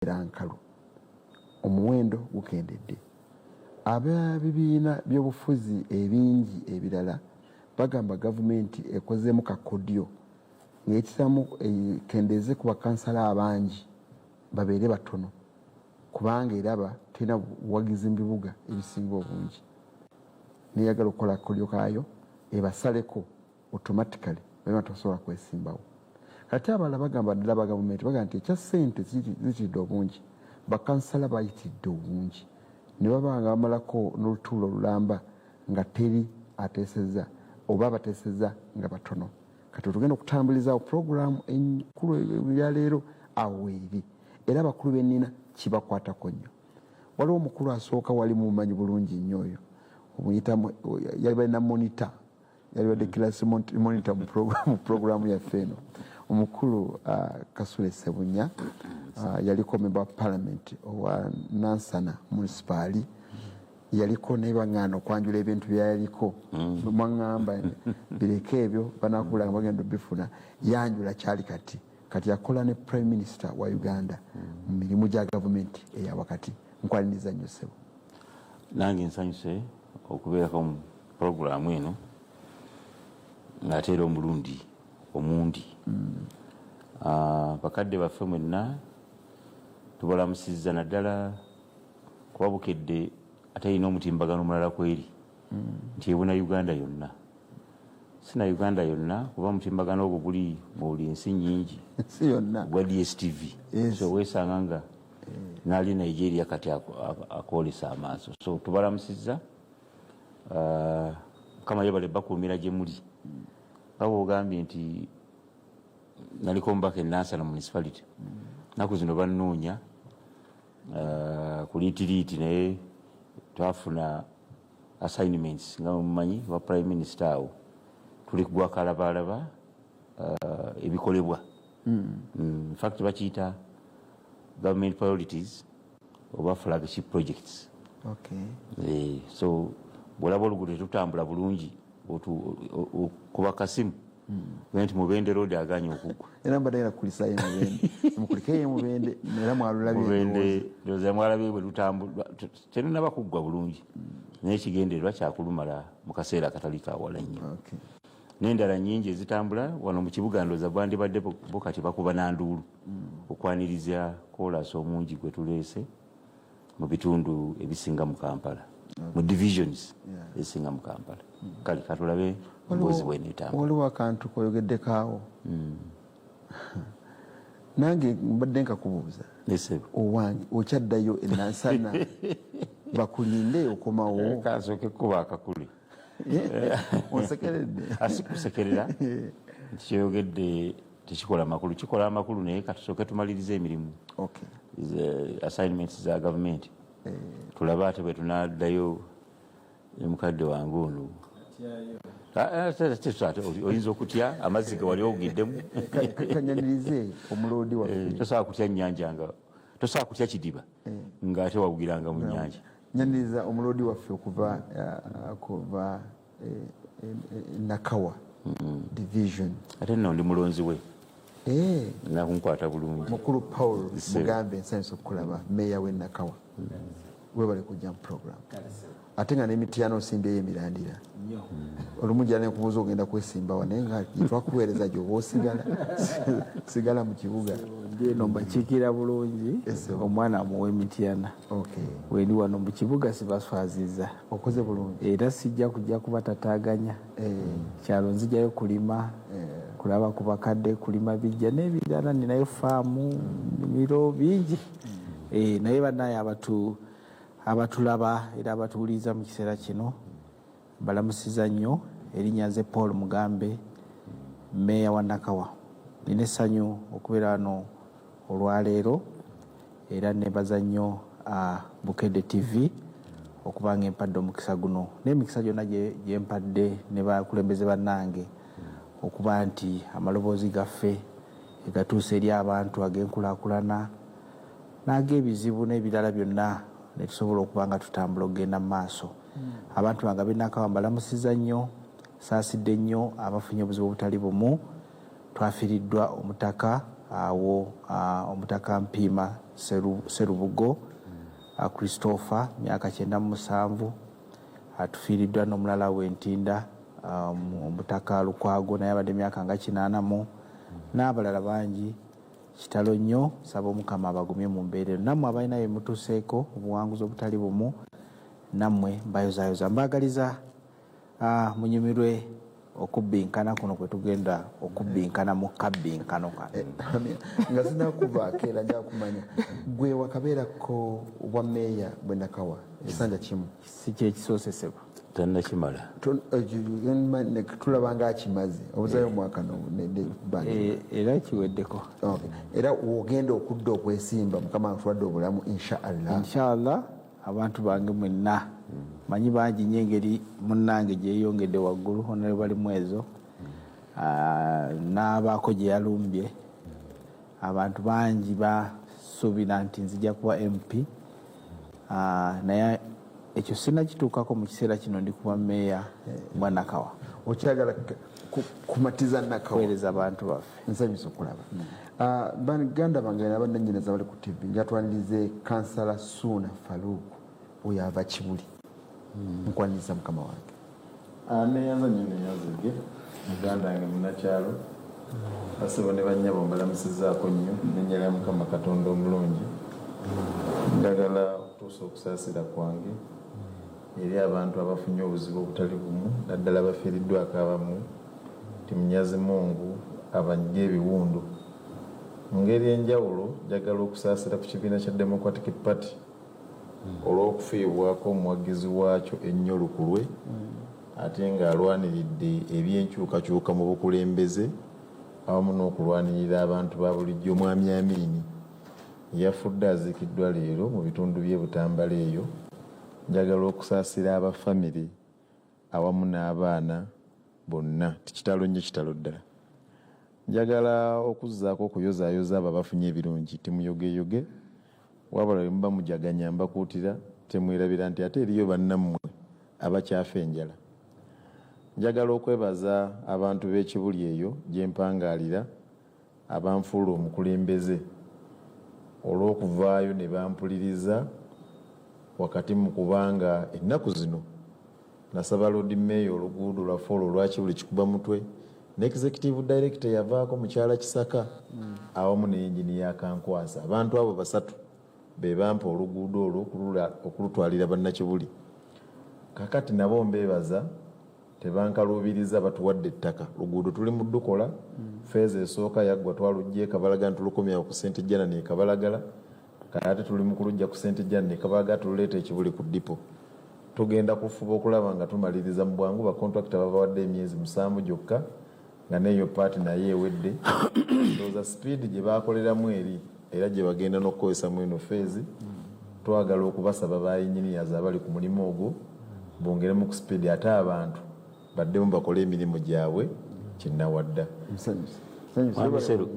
nkalu omuwendo gukendedde ababibiina by'obufuzi ebingi ebirala bagamba gavumenti ekozeemu kakodyo ng'ekiramu ekendeze ku bakansala abangi babeere batono kubanga eraba terina buwagizi mu bibuga ebisinga obungi neyagala okukola akakodyo kaayo ebasaleko automatically baba tasobola kwesimbawo. Kati abalala bagamba ddala ba gavumenti bagamba nti ekya ssente zitidde obungi bakansala bayitidde obungi ne baba nga bamalako n'olutuulo olulamba nga teri ateesezza oba abateesezza nga batono. Kati tugenda okutambulizaawo puroguramu enkulu ya leero awo eri era abakulu b'ennina kibakwatako nnyo. Waliwo omukulu asooka wali mumanyi bulungi nnyo oyo omuyitamu yali balina monita yali badde kilasi monita mu puroguramu yaffe eno omukulu Kasule Sebunya yaliko member of parliament owa Nansana municipali yaliko nebaŋŋaana okwanjula ebintu byayaliko mwaŋŋamba bireke ebyo banakula nga bagenda bifuna yanjula kyali kati yakola ne prime minister wa Uganda mu mirimu gya gavumenti eya wakati. Nkwaniriza nnyo ssebo. Nange nsanyuse okubeerako mu puroguramu eno ng'ate era omulundi omundi bakadde baffe mwenna tubalamusizza naddala kuba bukedde ate alina omutimbagano mulala kweri nti ebuna Uganda yonna sina Uganda yonna kuba omutimbagano ogwo guli mu buli ensi nnyingi si yonna gwa DSTV so weesanga nga naali Nigeria kati akwolesa amaaso so tubalamusizza Mukama yebale bakuumira gye muli baba ogambye nti naliko omubaka Nansana municipality naku zino bannoonya ku liitiriiti naye twafuna assignments nga mumanyi wa prime minister awo tuli kugwakalabalaba ebikolebwa in fact bakiyita government priorities oba flagship projects. Okay. So bwolaba oluguudo tetutambula bulungi kuba kasimu nti Mubende road aganye okugwa era mbadde kulisayo Mubende mukulikeyo Mubende era mwalulabye Mubende ndoza mwalabye bwe lutambula tenna bakuggwa bulungi naye kigendererwa kyakulumala mu kaseera akatali kawala nnyo. Okay. N'endala nnyingi ezitambula wano mu kibuga ndoza bwandibadde bo kati bakuba nanduulu okwaniriza koolasi omungi gwe tuleese mu bitundu ebisinga mu Kampala mu divisions ezisinga mu Kampala. Kale katulabe mbozi bwenetambula. Waliwo akantu koyogeddekaawo nange mbadde nkakubuuza owange okyaddayo e Nansana bakulinde okomawo kasooke kuba akakule onsekeredde asikusekerera kyoyogedde tekikola makulu kikola amakulu naye katusooke tumalirize emirimu assignments za gavumenti tulaba ate bwe tunaddayo mukadde wange ono oyinza okutya amazzi ge wali ogiddemu kanyanirize omuloodi waffe tosobola kutya nnyanja nga tosobola kutya kidiba ng'ate wawugiranga mu nnyanja. Nyaniriza omuloodi waffe okuva Nakawa division ate nno ndi mulonzi we nakunkwata bulungi mukulu Paul Mugambe nsanyusa okukulaba meya w'e Nakawa webale kujja mu program ate nga n'emityano osimbyeyo emirandira olumu jala nekubuuza ogenda kwesimbawa naye nga twakuweereza gy'oba osigala mu kibuga eno mbakiikira bulungi omwana amuwa emityana wendi wano mu kibuga sibaswaziza okoze bulungi era sijja kujja kubatataaganya kyalo nzijayo kulima kulaba ku bakadde kulima bijja n'ebirala ninayo faamu nimiro bingi naye bannaye abatulaba era abatuwuliriza mu kiseera kino balamusiza nnyo erinnya nze Paul Mugambe meya wa Nakawa. Nina essanyu okubeera wano olwaleero era nebaza nnyo Bukedde TV okuba nga empadde omukisa guno n'emikisa gyonna gye mpadde ne bakulembeze bannange okuba nti amaloboozi gaffe egatuusa eri abantu ag'enkulaakulana n'ag'ebizibu n'ebirala byonna ne tusobola okuba nga tutambula okugenda mu maaso. Abantu bange ab'e Nakawa mbalamusizza nnyo saasidde nnyo abafunye obuzibu obutali bumu twafiiriddwa omutaka awo omutaka Mpiima Serubugo Christopher myaka 97 atufiiriddwa n'omulala w'Entinda omutaka Lukwago naye abadde myaka nga 80 n'abalala bangi. Kitalo nnyo, saba Omukama abagumye mu mbeera nammwe abalina bye mutuuseeko obuwanguzi obutali bumu nammwe mbayozayoza mbaagaliza munyumirwe okubbinkana kuno kwe tugenda okubbinkana mu kabbinkano nga sinakuvaako era nja kumanya gwe wakabeerako bwa meeya bwe Nakawa ekisanja kimu si kyekisoosesebwa tannakimala tulaba nga akimaze obuzayo omwaka era kiweddeko. Era wogenda okudda okwesimba Mukama atuwadde obulamu inshallah abantu bange mwenna manyi bangi nnyo engeri munnange gyeyongedde waggulu onere bali mwezo n'abaako gye yalumbye abantu bangi basuubira nti nzija kuba MP naye ekyo sinakituukako mu kiseera kino ndi kuba meeya bwa Nakawa. okyagala kumatiza Nakawa kuweereza abantu baffe. nsanyusa okulaba baganda bange nabannanyinaza bali ku TV njatwanirize kansala Suuna Faruku oyo ava Kibuli nkwaniriza mukama wange neyanza nnyo nenyazige muganda wange munakyalo basebo ne bannyabo mbalamusizaako nnyo nenyala ya Mukama Katonda omulungi njagala okutuusa okusaasira kwange eri abantu abafunye obuzibu obutali bumu naddala abafiiriddwako abamu ti munyazi Mungu abanyige ebiwundu mu ngeri enjawulo njagala okusaasira ku kibiina kya Democratic Party olw'okufiibwako omuwagizi waakyo ennyo lukulwe ate ng'alwaniridde ebyenkyukakyuka mu bukulembeze awamu n'okulwanirira abantu ba bulijjo. Mwami Amiini yafudde aziikiddwa leero mu bitundu by'e Butambala eyo. Njagala okusaasira abafamire awamu n'abaana bonna tikitalo nnyo kitalo ddala. Njagala okuzzaako okuyozaayoza abo abafunye ebirungi temuyogeyoge wabula bwe muba mujaganya mbakuutira temwerabira nti ate eriyo bannammwe abakyafa enjala. Njagala okwebaza abantu b'Ekibuli eyo gye mpangaalira abanfuula omukulembeze olw'okuvaayo ne bampuliriza wakati mu kubanga ennaku zino nasaba Lord Mayor oluguudo lwaffe olwo lwa Kibuli kikuba mutwe ne executive director yavaako mukyala Kisaka awamu ne engineer Kankwasa. Abantu abo basatu be bampa oluguudo olwo okulutwalira bannakibuli. Kakati nabo mbeebaza tebankaluubiriza batuwadde ettaka. Luguudo tuli mu Ddukola feeza esooka yaggwa twalugje Kabalagala tulukomya ku St. Jana ne Kabalagala kati tuli mu kulujja ku St. Jana ne Kabalagala tuleeta Ekibuli ku dipo. Tugenda kufuba okulaba nga tumaliriza mu bwangu ba contractor babawadde emyezi 7 gyokka nga neyo party naye ewedde ndowooza speed gye baakoleramu eri era gye bagenda n'okukozesa mu eno feezi twagala okubasaba ba engineers abali ku mulimu ogwo bongeremu ku speed ate abantu baddemu bakole emirimu gyabwe kinnawadda.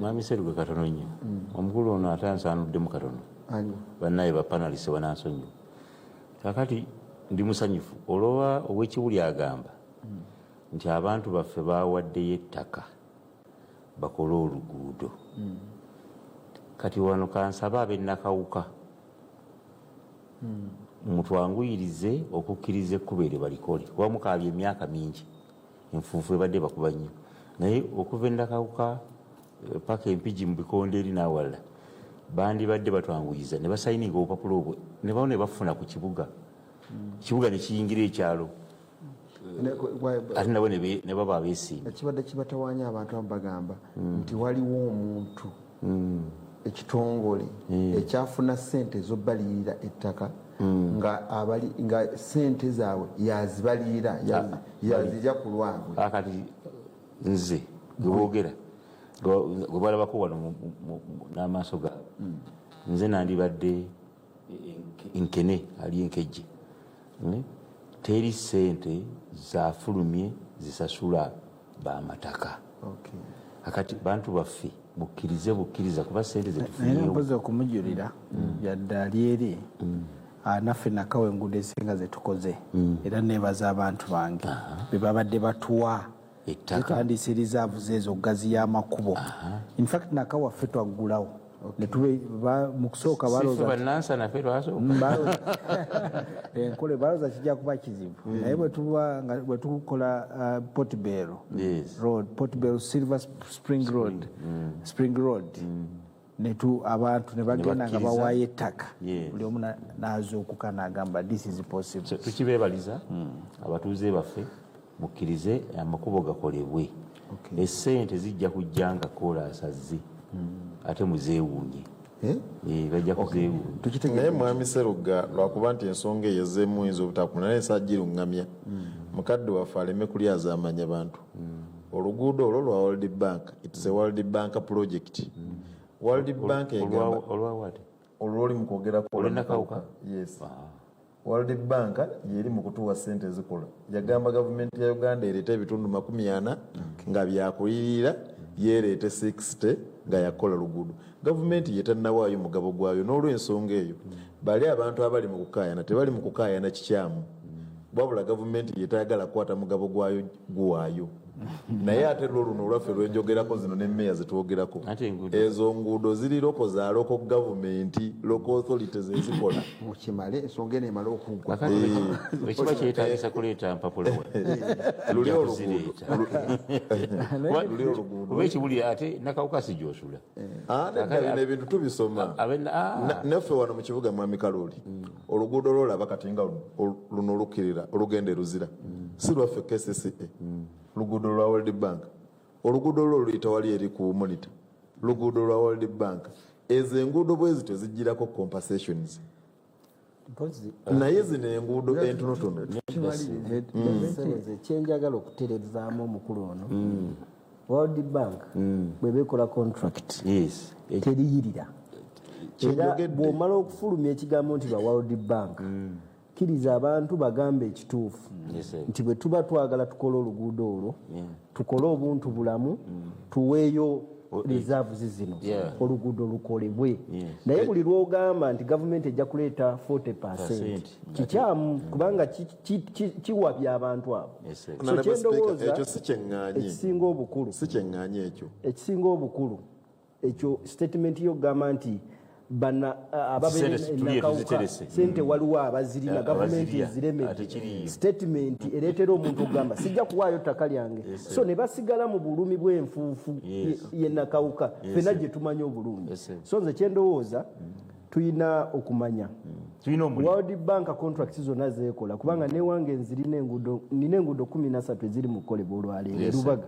Mwami Serugo katono nnyo omukulu ono ate ansanuddemu katono bannaye bapanalise banansonyiwa kakati ndi musanyufu olwowa ow'Ekibuli agamba nti abantu baffe bawaddeyo ettaka bakole oluguudo. Kati wano kansaba ab'Ennakawuka mutwanguyirize okukkiriza ekkubo eryo balikole kuba mukaabye emyaka mingi enfuufu ebadde bakuba nnyo naye okuva Ennakawuka paka Empigi mu Bikonde eri n'awalala bandibadde batwanguyiza ne basayininga obupapula obwo ne bawo ne bafuna ku kibuga kibuga ne kiyingira ekyalo ate nabo ne baba abeesimba. Ekibadde kibatawaanya abantu bagamba nti waliwo omuntu ekitongole ekyafuna ssente ez'obbalirira ettaka nga ssente zaabwe yazibalirira yazirya ku lwabwe. Kati nze geboogera gwe balabako wano n'amaaso gaabwe nze nandibadde Nkene ali Enkejje teri ssente zafulumye zisasula b'amataka. Akati bantu baffe bukkiriza kuba ssente zetufunyeewo. Mpozi okumujulira yadde ali eri naffe Nakawa enguudo ezisinga zetukoze era neebaza abantu bange be babadde batuwa ettaka zitandise reserve ezo gaziya amakubo. In fact Nakawa ffe twaggulawo mu kusooka bannansa naffe twasooka enkole balooza kijja kuba kizibu naye bwe tukola Portbelo road, Portbelo Silver Spring Road, Spring Road, abantu ne bagenda nga bawaayo ettaka, buli omu n'azuukuka n'agamba this is possible. tukibeebaliza abatuuze baffe mukkirize amakubo gakolebwe, essente zijja kujja nga koolaasi azze ate muzeewuunye bajja kuzeewuunya. naye mwami Serugga lwakuba nti ensonga eyo ezzeemu oyinza obutakuna naye sajjiruŋŋamya mukadde waffe aleme kulyaza amanya bantu. oluguudo olwo lwa World Bank, it's a World Bank project. World Bank olwoli mu kwogerako olunakawuka. Yes. World Bank yeri mu kutuwa sente zikola, yagamba gavumenti ya Uganda ereeta ebitundu 40 nga byakulirira yereete 60 nga yakola luguudo. Gavumenti yetannawaayo mugabo gwayo, n'olw'ensonga eyo bali abantu abali mu kukaayana tebali mu kukaayana kikyamu, wabula gavumenti yetayagala kukwata mugabo gwayo guwaayo. naye ate luno olwaffe lwenjogerako zino ne meya zetwogerako ezo nguudo ziri loko za loko gavumenti, local authorities ezikola mukimale ensonga eno emala okuggwa. Ekiba kyetagisa kuleeta mpapula luli oluguudo oba ekibuli ate nakawuka si gyosula nedda ebintu tubisoma naffe wano mu kibuga mwami Kaloli oluguudo lwolaba kati nga luno olukirira olugenda eruzira si lwaffe KCCA, luguudo lwa World Bank. oluguudo lwo luyita wali eri ku monitor, luguudo lwa World Bank. ezo enguudo bwe zito zijjirako compensations, naye zino enguudo entonotono kyenjagala okuterezaamu omukulu ono World Bank bwe bekola contract teriyirira, era bw'omala okufulumya ekigambo nti lwa World Bank kkiriza abantu bagambe ekituufu nti bwe tuba twagala tukole oluguudo olwo tukole obuntu bulamu tuweeyo reserves zino oluguudo lukolebwe. naye buli lwogamba nti gavumenti ejja kuleeta 40% kikyamu kubanga kiwabya abantu abo. So kyendowooza ekisinga obukulu ekisinga obukulu ekyo statement yogamba nti bana ababenakawuka sente waliwo abazirina gavumenti eziremedde statement ereetera omuntu okugamba sijja kuwaayo ttaka lyange so ne basigala mu bulumi bw'enfuufu yenakawuka fena gye tumanyi obulungi. So nze kyendowooza tulina okumanya World Bank contracts zonna zeekola kubanga newange nina enguudo 13 eziri mu kukolebwa olwaleero Lubaga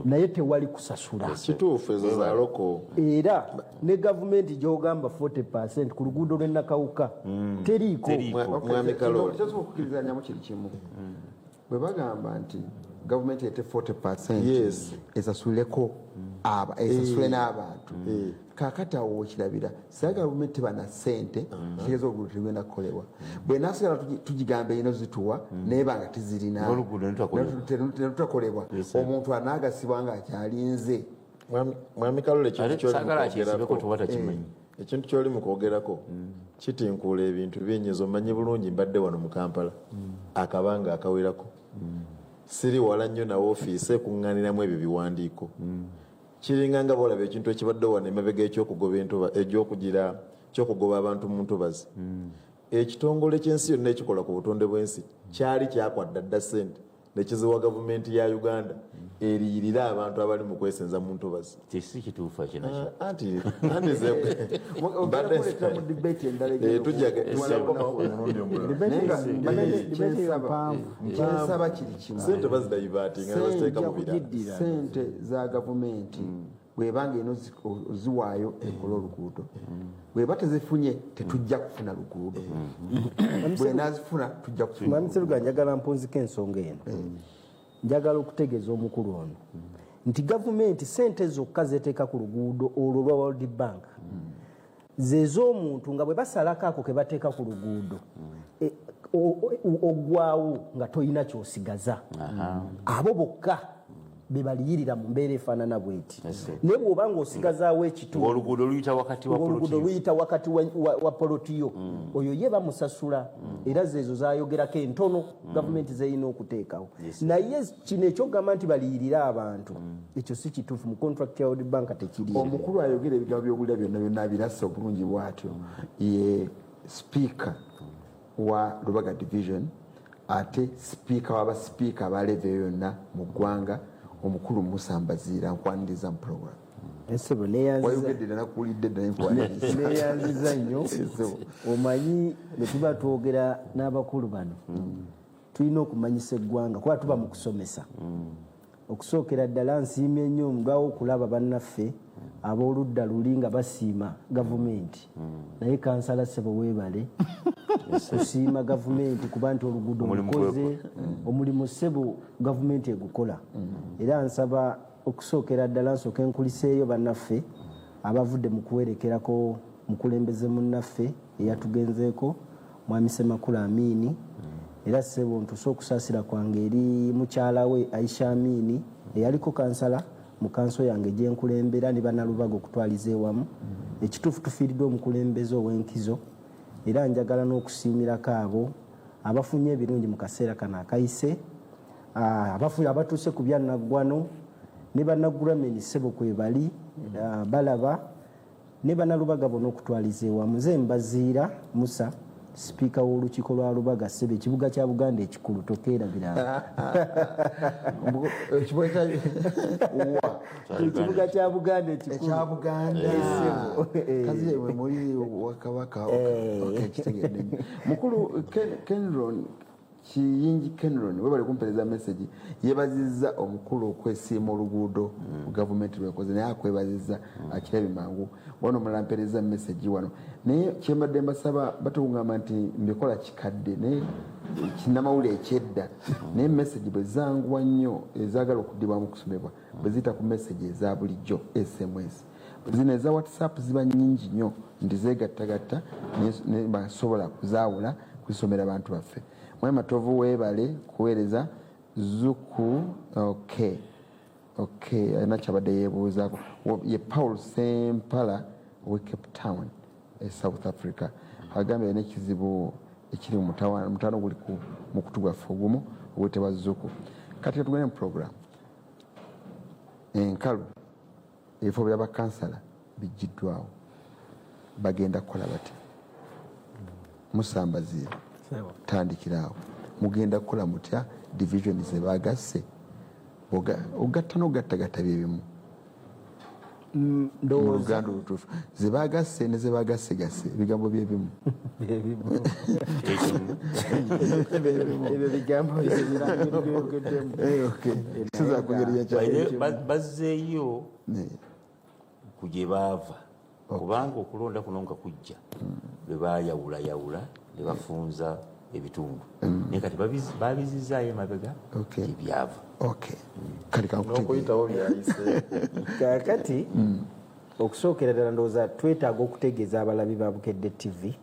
naye tewali kusasula kituufu ezo za loko, era ne gavumenti gyogamba 40% ku luguudo lw'ennakawuka teriiko. mwami Kaloli okukkirizanyamu kiri kimu bwe bagamba nti gavumenti ete 40% esasuleko esasule n'abantu kakati awo okirabira sa gavumenti bana ssente kitegeeza oluguudo terugenda kukolebwa bwe nasigala tugigambe ino zituwa naye banga tizirina netutakolebwa omuntu anaagasibwa nga akyalinze. mwami Kaloli ekintu kyoli mu kwogerako kitinkuula ebintu binyizo manyi bulungi mbadde wano mu Kampala akabanga akawerako siri wala nnyo na ofiisi ekuŋŋaaniramu ebyo biwandiiko kiringa nga boolaba ekintu ekibadde wano emabega ekyokugoba abantu mu ntobazi. ekitongole ky'ensi yonna ekikola ku butonde bw'ensi kyali kyakwadda dda ssente nekiziwa gavumenti ya Uganda eriyirira abantu abali mu kwesenza mu ntobazi. si kituufu kinakyo kyensaba kiri kimu sente bazidaivatinga baziteeka mu bira. sente za gavumenti bwebanga eno ziwaayo ekola oluguudo bweba tezifunye tetujja kufuna luguudo bwenazifuna tujja kufuna. Mwami Serugga njagala mpunzika ensonga eno njagala okutegeeza omukulu ono nti gavumenti sente zokka zeteeka ku luguudo olwo lwa World Bank zez'omuntu nga bwe basalako ako ke bateeka ku luguudo oggwaawo nga tolina kyosigaza abo bokka bebaliyirira mu mbeera efaanana bweti naye bw'oba ng'osigazaawo ekitundu oluguudo luyita wakati wa polotiyo oyo ye bamusasula era zeezo zayogerako entono gavumenti zeyina okuteekawo naye kino ekyokugamba nti baliyirira abantu ekyo si kituufu mu contract ya World Bank tekiri. Omukulu ayogera ebigambo by'obulira byonna byonna abirasa obulungi bw'atyo ye sipiika wa Lubaga division ate sipiika w'abasipiika aba leve yonna mu ggwanga omukulu Musa Mbaziira nkwaniriza mu program neyanziza nnyo. Omanyi bwe tuba twogera n'abakulu bano tulina okumanyisa eggwanga kuba tuba mu kusomesa. Okusookera ddala nsiimye nnyo omulwawo okulaba bannaffe ab'oludda luli nga basiima gavumenti naye kansala ssebo weebale kusiima gavumenti kuba nti oluguudo lukoze omulimu ssebo gavumenti egukola era nsaba okusookera ddala nsooke nkuliseeyo bannaffe abavudde mu kuwerekerako mukulembeze munnaffe eyatugenzeeko mwami Ssemakulu Amiini era ssebo ntuuse okusaasira kwange eri mukyala we Aisha Amiini eyaliko kansala mu kanso yange gyenkulembera ne bannalubaga okutwaliza ewamu ekituufu tufiiriddwe omukulembeze ow'enkizo era njagala n'okusiimirako abo abafunye ebirungi mu kaseera kano akayise abatuuse ku byannaggwano ne bannagulameni ssebo kwe bali balaba ne bannalubaga bonna okutwaliza ewamu. Nze Mbaziira Musa sipiika w'olukiiko lwa Lubaga ssebo ekibuga kya Buganda ekikulu tokeerabira ekibuga kya Buganda ekikulu mukulu Kenron Kiyingi Kenron we bali kumpereza message yebazizza omukulu okwesiima oluguudo gavumenti lwekoze naye akwebazizza akirabe mangu wano mulampereza message wano naye kyembadde mbasaba batungamba nti mbikola kikadde naye kinamawule ekyedda naye message bwe zanguwa nnyo ezaagala okuddibwamu kusomebwa bwe ziyita ku message eza bulijjo SMS zino eza WhatsApp ziba nnyingi nnyo nti zeegattagatta ne basobola kuzaawula kuzisomera abantu baffe. Mwami Matovu weebale kuweereza Zuku okay alina kyabadde yeebuuzaako ye Paul Sempala we Cape Town South Africa agambye alina ekizibu ekiri mu mutawaana guli mu kutu gwaffe ogumu ogwetebwa Zuku. Kati tugende mu program enkalu ebifo bya bakansala bijjiddwawo bagenda kukola bati Musa Mbaziira tandikiraawo mugenda kukola mutya division zebagasse ogatta n'ogattagatta byebimu Luganda olutuufu zebagasse ne zebagassegase ebigambo byebimu ebyo bigambo bazzeeyo ku gye baava kubanga okulonda kuno nga kujja lwe bayawulayawula ne bafunza ebitundu naye kati babizizaayo emabega gyebyava n'okuyitawo byayise kakati okusookera ddala ndowooza twetaaga okutegeeza abalabi ba Bukedde TV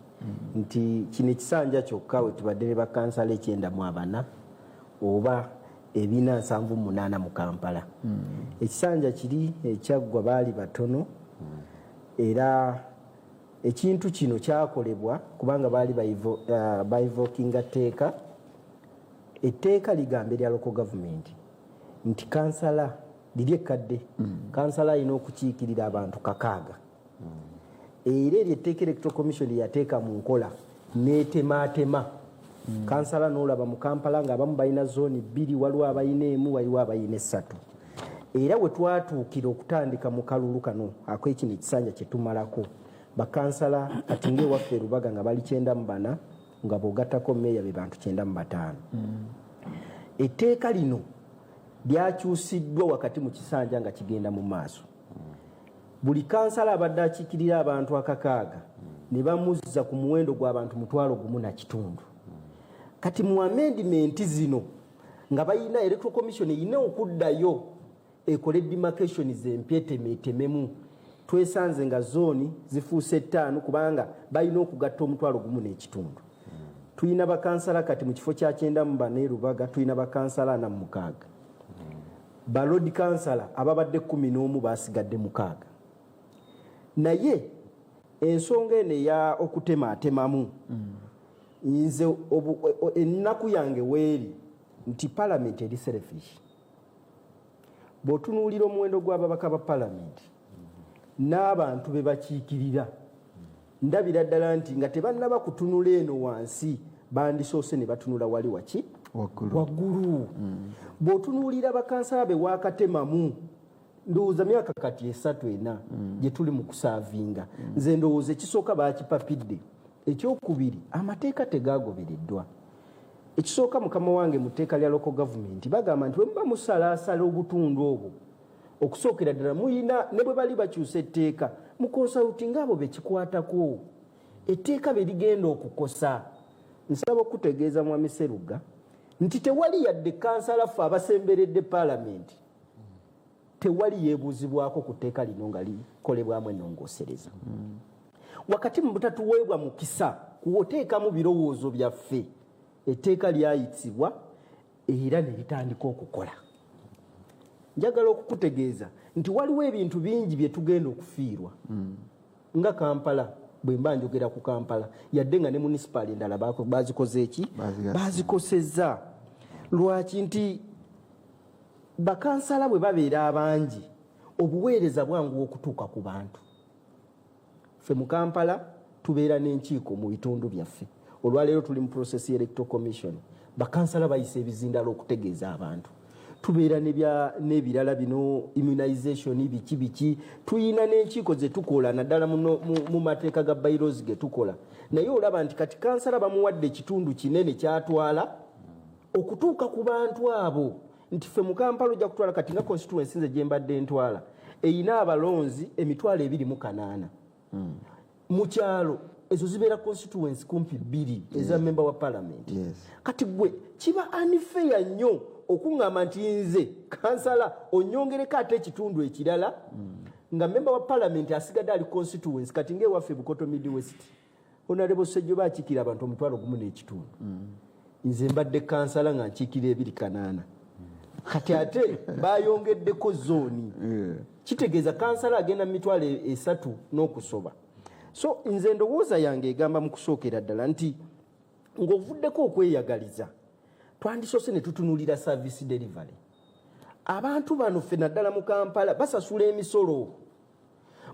nti kino ekisanja kyokka we tubadde ne bakansala 94 oba 478 mu Kampala. Ekisanja kiri ekyaggwa baali batono era ekintu kino kyakolebwa kubanga baali baivokinga etteeka ligamba erya local government nti kansala liri ekkadde kansala alina okukiikirira abantu 6 era eryo etteeka electoral commission yateeka mu nkola n'etemaatema kansala n'olaba mu Kampala ng'abamu balina zooni 2 waliwo abalina 1 waliwo abalina 3 era we twatuukira okutandika mu kalulu kano ak'ekino ekisanja kye tumalako bakansala kati ng'ewaffe Lubaga nga bali 94 nga bw'ogattako meeya be bantu 95. Etteeka lino lyakyusiddwa wakati mu kisanja nga kigenda mu maaso. Buli kansala abadde akiikirira abantu 600 ne bamuzza ku muwendo gw'abantu 1,500. Kati mu amendment zino nga bayina electoral commission eyina okuddayo ekole demarcations empya etemeetememu twesanze nga zooni zifuuse 5 kubanga balina okugatta 1,500. Tuyina bakansala kati mu kifo kya 94 Lubaga tuyina bakansala 46. balodi kansala ababadde 11 basigadde 6 naye ensonga eno eya okutematemamu nze ennaku yange weeri nti palamenti eri selfish. Bw'otunuulira omuwendo gw'ababaka ba palamenti n'abantu be bakiikirira ndabira ddala nti nga tebannaba kutunula eno wansi bandisoose ne batunula wali waki waggulu. Bw'otunuulira bakansala be waakatemamu ndowooza myaka kati 3-4 gye tuli mu kusaavinga. Nze ndowooza ekisooka baakipapidde. Ekyokubiri amateeka tegaagobereddwa. Ekisooka mukama wange mu tteeka lya local government bagamba nti bwe muba musalaasala obutundu obwo okusookera ddala muyina ne bwe bali bakyusa etteeka mu consulting abo bekikwatako etteeka be ligenda okukosa. Nsaba okutegeeza Mwami Sserugga nti tewali yadde kansala ffe abasemberedde palamenti tewali yeebuuzibwako ku tteeka lino nga likolebwamu ennongoosereza. Wakati mu butatuweebwa mukisa kuwoteekamu birowoozo byaffe etteeka lyayitsibwa era ne litandika okukola. Njagala okukutegeeza nti waliwo ebintu bingi bye tugenda okufiirwa nga Kampala bwe mba njogera ku Kampala yadde nga ne munisipaali endala bazikoze eki bazikosezza. Lwaki? Nti bakansala bwe babeera abangi obuweereza bwangu okutuuka ku bantu. Ffe mu Kampala tubeera n'enkiiko mu bitundu byaffe. Olwaleero tuli mu process electoral commission bakansala bayise ebizindalo okutegeeza abantu. Tubeera n'ebirala bino immunization biki tuyina n'enkiiko ze tukola naddala mu mateeka ga bylaws ge tukola. Naye olaba nti kati kansala bamuwadde ekitundu kinene kyatwala okutuuka ku bantu abo. Nti ffe mu Kampala ojja kutwala kati nga constituency nze gye mbadde ntwala eyina abalonzi 28,000 mu kyalo ezo zibeera constituency kumpi 2 eza member wa parliament. Kati gwe kiba unfair nnyo okuŋŋamba nti nze kansala onyongereko ate ekitundu ekirala nga member wa parliament asigadde ali constituency kati ng'ewaffe Bukoto Midwest Honorable Ssejjoba akiikira abantu 1,500 nze mbadde kansala nga nkiikira 2,800 kati ate bayongeddeko zooni kitegeeza kansala agenda mu mitwalo 3 n'okusoba. So nze ndowooza yange egamba mu kusookera ddala nti ng'ovuddeko okweyagaliza twandisoose ne tutunuulira service delivery. Abantu bano ffe naddala mu Kampala basasula emisolo.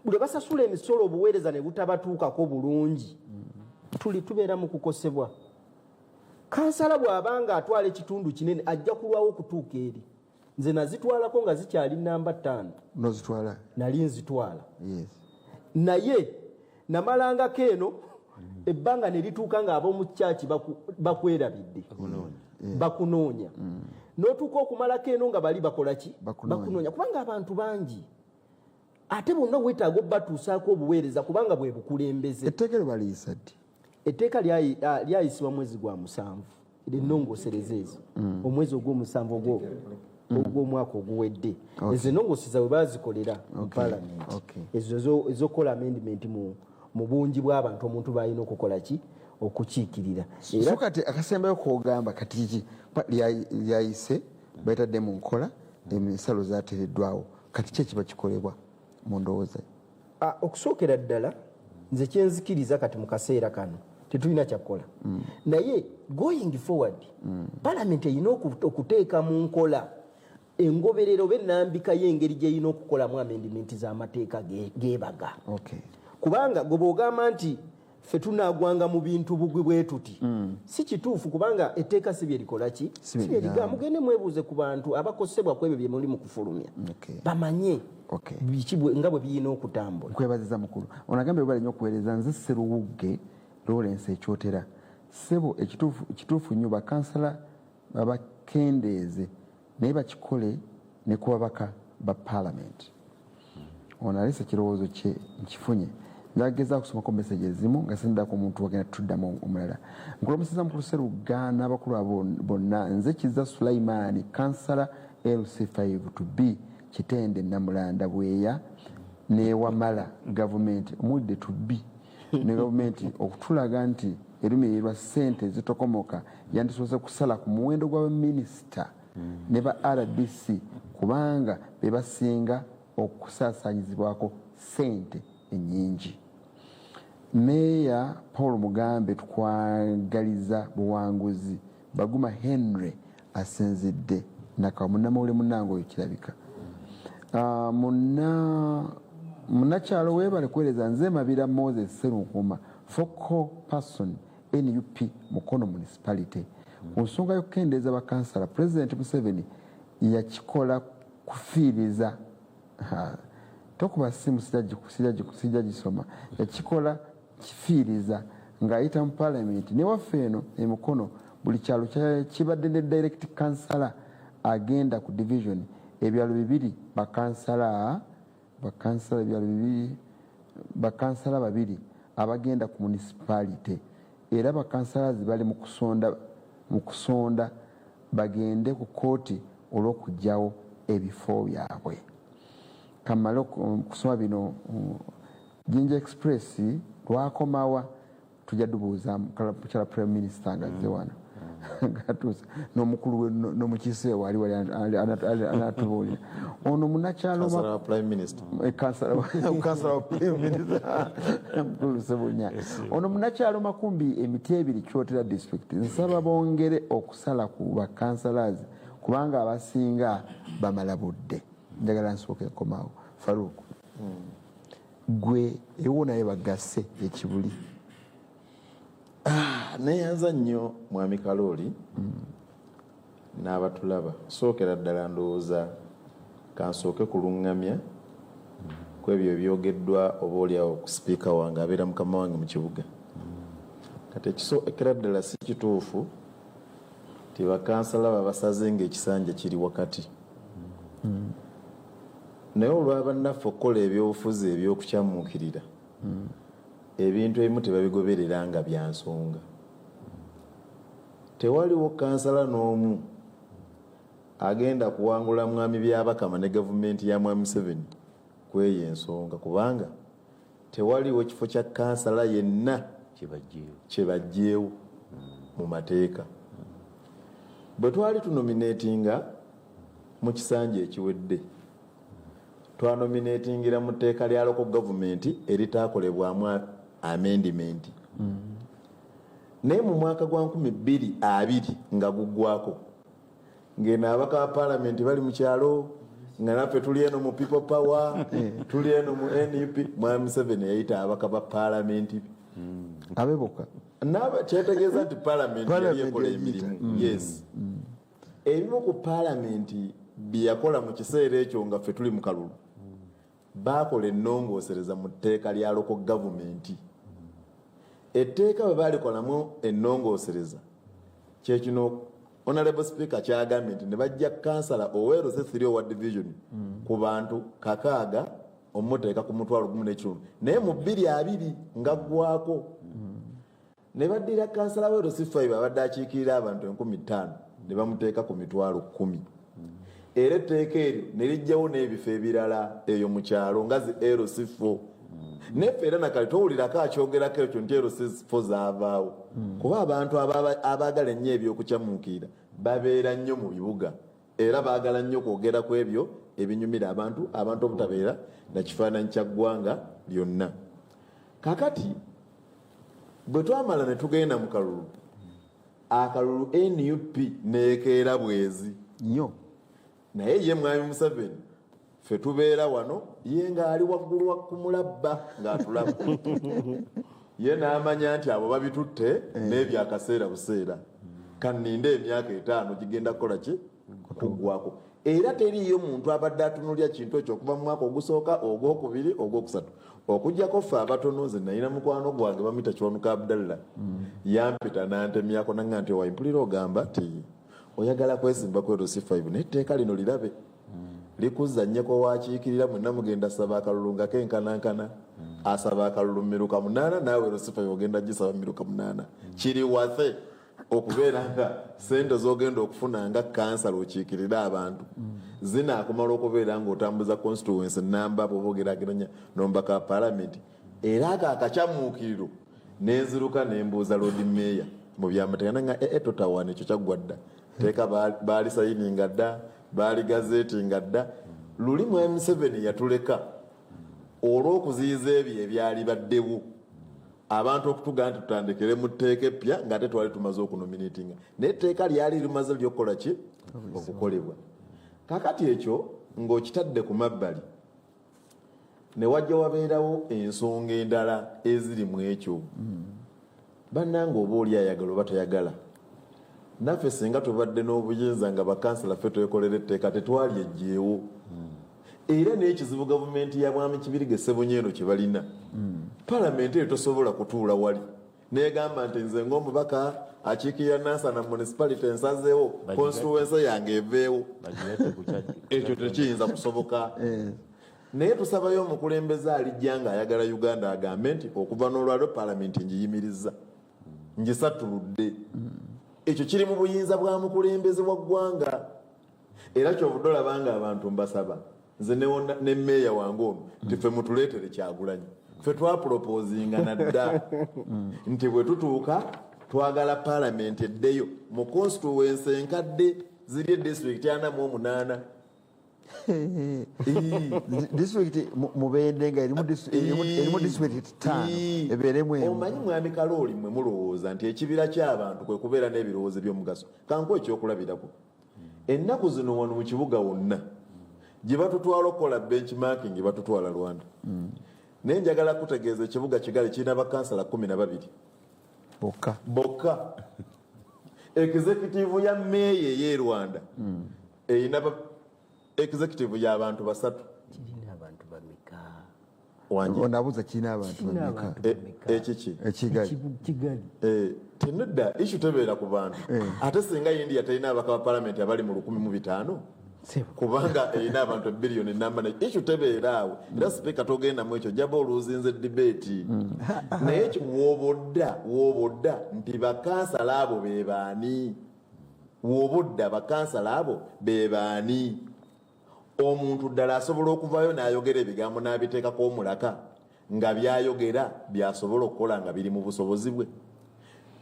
Buli basasula emisolo obuweereza ne butabatuukako bulungi tubeera mu kukosebwa. Kansala bw'abanga atwala ekitundu kinene ajja kulwawo okutuuka eri. Nze nazitwalako nga zikyali namba 5. Nozitwala? Nali nzitwala. Naye namalangako eno ebbanga ne lituuka nga ab'omu kyaki bakwerabidde bakunoonya n'otuuka okumalako eno nga bali bakola ki bakunoonya kubanga abantu bangi ate bonna weetaaga obbatuusaako obuweereza kubanga bwe bukulembeze. Etteeka lyo baliyisa ddi? Etteeka lyayisibwa mwezi gwa 7 ennongoosereza ezo omwezi ogw'omusanvu ogw'omwaka oguwedde. Ezo ennongooseza bwe bazikolera mu palamenti ezo ezokola amendment mu bungi bw'abantu omuntu b'alina okukola ki okukiikirira. So kati akasembayo k'ogamba kati kiki lyayise bayitadde mu nkola ensalo zaateereddwawo kati ki ekiba kikolebwa mu ndowooza? Okusookera ddala nze kyenzikiriza kati mu kaseera kano tetulina kyakukola naye going forward palamenti erina okuteeka mu nkola engoberero oba ennambika y'engeri gy'erina okukolamu amendimenti z'amateeka geebaga. Kubanga gwe bw'ogamba nti ffe tunaagwanga mu bintu bugwi bwe tuti si kituufu kubanga etteeka si bye likola ki si bye liga. Mugende mwebuuze ku bantu abakosebwa ku ebyo bye muli mu kufulumya bamanye nga bwe birina okutambula. Nkwebaziza mukulu onagambye bwe bali nnyo okuweereza. Nze Sseruwugge Lawrence Ekyotera ssebo ekituufu nnyo bakansala babakendeeze naye bakikole ne ku babaka ba palamenti. Ono alese ekirowoozo kye nkifunye njagezaako kusomako meseji ezimu nga sindako omuntu wagenda tuddamu omulala. Nkulamusiza mukulu Sserugga n'abakulu abo bonna. Nze Kizza Sulaiman kansala LC5 to B Kitende Namulanda Bweya ne Wamala gavumenti omudde to B ne gavumenti okutulaga nti erumirirwa ssente zitokomoka yandisoose kusala ku muwendo gwa minisita ne ba RDC kubanga be basinga okusaasanyizibwako ssente ennyingi. Meeya Paul Mugambe tukwagaliza buwanguzi. Baguma Henry asinzidde naka munnamawulire munnange oyo kirabika. Munnakyalo weebale kuweereza nze Mabira Moses Sserunkuma focal person NUP Mukono municipality. Ku nsonga y'okukendeeza bakansala President Museveni yakikola kufiiriza tokuba simu sijja gisoma yakikola kifiiriza ng'ayita mu parliament ne waffe eno e Mukono buli kyalo kibadde ne direct kansala agenda ku division ebyalo bibiri bakansala babiri abagenda ku municipality era bakansalazi bali mu kusonda bagende ku kooti olw'okugyawo ebifo byabwe. Kamala kusoma bino Jinja Express lwakomawa tujja dubuuza mukyala Prime Minister ngazze wano ngatuusa n'omukulu n'omukiise we wali anatubuulira ono munnakyalo Prime Minister kansala wa Prime Minister mukulu Sebunya ono munnakyalo Makumbi emiti ebiri Kyotera district nsaba bongere okusala ku bakansalazi kubanga abasinga bamala budde. Njagala nsooke komaawo Farouk gwe ewo naye bagasse ekibuli neyanza nnyo mwami Kalooli n'abatulaba sookera ddala ndowooza kansooke kulungamya ku ebyo ebyogeddwa oba oliawo ku sipiika wange abeera mukama wange mu kibuga kati ekisookera ddala si kituufu ti bakansala babasaze ng'ekisanja kiri wakati naye olw'abannaffe okukola ebyobufuzi eby'okukyamuukirira ebintu ebimu tebabigoberera nga bya nsonga. Tewaliwo kansala n'omu agenda kuwangula mwami Byabakama ne gavumenti ya mwami Museveni kweyo ensonga kubanga tewaliwo kifo kya kansala yenna kyebajjeewo mu mateeka. Bwe twali tunominatinga mu kisanja ekiwedde twanominatingira mu tteeka lya local government eritaakolebwamu amendment naye mu mwaka gwa 2020 nga guggwako ng'eno abaka ba parliament bali mu kyalo nga naffe tuli eno mu people power tuli eno mu NUP mwami Museveni yayita abaka ba parliament abeboka kyetegeeza nti parliament yali ekola emirimu. Yes, ebimu ku parliament bye yakola mu kiseera ekyo nga ffe tuli mu kalulu baakola ennongoosereza mu tteeka lya local government. Etteeka bwe baalikolamu ennongoosereza kyekino Honorable Speaker kyagambye nti ne bajja kansala Owero Sethiri owa division ku bantu 6 omuteeka ku mutwalo 11 naye mu 220 nga gwako ne baddira kansala Owero Sethiri abadde akiikirira abantu 15,000 ne bamuteeka ku mitwalo 10. Era etteeka eryo ne lijjawo n'ebifo ebirala eyo mu kyalo nga zi Ero-Sifo neffe era nakale towulirako akyogerako ekyo nti Ero-Sifo zaavaawo kuba abantu abaagala ennyo ebyokukyamuukirira babeera nnyo mu bibuga era baagala nnyo kwogera ku ebyo ebinyumira abantu obutabeera na kifaananyi kya ggwanga lyonna. Kakati bwe twamala ne tugenda mu kalulu akalulu NUP neekeera bwezi nnyo naye ye mwami Museveni ffe tubeera wano ye ng'ali waggulu ku mulabba ng'atulaba ye n'amanya nti abo babitutte n'ebyakaseera buseera kanninde emyaka 5 gigenda kukola ki kuggwako. Era teriyo muntu abadde atunulya kintu ekyo okuva mu mwaka ogusooka ogwokubiri ogwokusatu okujjako ffe abatono nze nalina mukwano gwange bamuyita Kiwanuka Abdallah yampita nantemyako nanga nti owayimpulira ogamba ti oyagala kwesimba ku Ero-5 n'etteeka lino lirabe likuzza nnyeko wakiikirira mwenna mugenda saba akalulu nga kenkanankana asaba akalulu miruka 8 naawe Ero-5 ogenda gisaba miruka 8 kiri wathe okubeera nga sente z'ogenda okufuna nga kansala okiikirira abantu zinaakumala okubeera ng'otambuza constituency namba bw'oboogerageranya n'omubaka wa parliament era ako akakyamuukiriro n'enziruka n'embuuza Lord Mayor mu byamateeka nga totawaana ekyo kyaggwa dda teeka baali sayininga dda baali gazeetinga dda luli mu M7 yatuleka olw'okuziyiza ebyo ebyali baddewo abantu okutugaa nti tutandikire mu tteeka eppya ng'ate twali tumaze okunominatinga naye etteeka lyali limaze ly'okukola ki okukolebwa kakati ekyo ng'okitadde ku mabbali ne wajja wabeerawo ensonga endala eziri mu ekyo bannanga oba oli ayagala oba tayagala naffe singa tubadde n'obuyinza nga bakansala ffe twekolera etteeka tetwali ejjeewo era n'ekizibu gavumenti ya Mwami Kibirige Ssebunyeeno kye balina palamenti eyo tosobola kutuula wali negamba nti nze ng'omubaka akiikirira Nansana municipality ensazeewo constituency yange eveewo ekyo tekiyinza kusoboka naye tusabayo omukulembeze alijja ng'ayagala Uganda agambe nti okuva n'olwaliro palamenti ngiyimirizza ngisatuludde ekyo kiri mu buyinza bwa mukulembeze wa ggwanga era kyovudde olabanga abantu mbasaba nze ne meeya wange ono nti ffe mutuleetere Kyagulanyi ffe twapropoozinga nadda nti bwe tutuuka twagala palamenti eddeyo mu constituency enkadde ziri edistrict 48 disitulikiti Mubende nga erimu disitulikiti 5 ebeeremu emu. Omanyi Mwami Kalooli mwe mulowooza nti ekibira ky'abantu kwe kubeera n'ebirowoozo by'omugaso kankuwa ekyokulabirako ennaku zino wano mu kibuga wonna gye batutwala okukola benchmarking batutwala Rwanda naye njagala kutegeeza ekibuga Kigali kirina bakansala 12 bokka executive ya meeya ey'e Rwanda erina executive y'abantu 3 kirina abantu bameka onabuuza kirina abantu bameka ekiki ekigali tenedda issue tebeera ku bantu ate singa India terina abaka ba palamenti abali mu 1,500 kubanga erina abantu biliyoni namba issue tebeera awo era sipiika togenda mu ekyo jaba oluzinze debate naye woobodda nti bakansala abo be baani woobodda bakansala abo be baani omuntu ddala asobola okuvaayo n'ayogera ebigambo n'abiteekako omulaka nga byayogera byasobola okukola nga biri mu busobozi bwe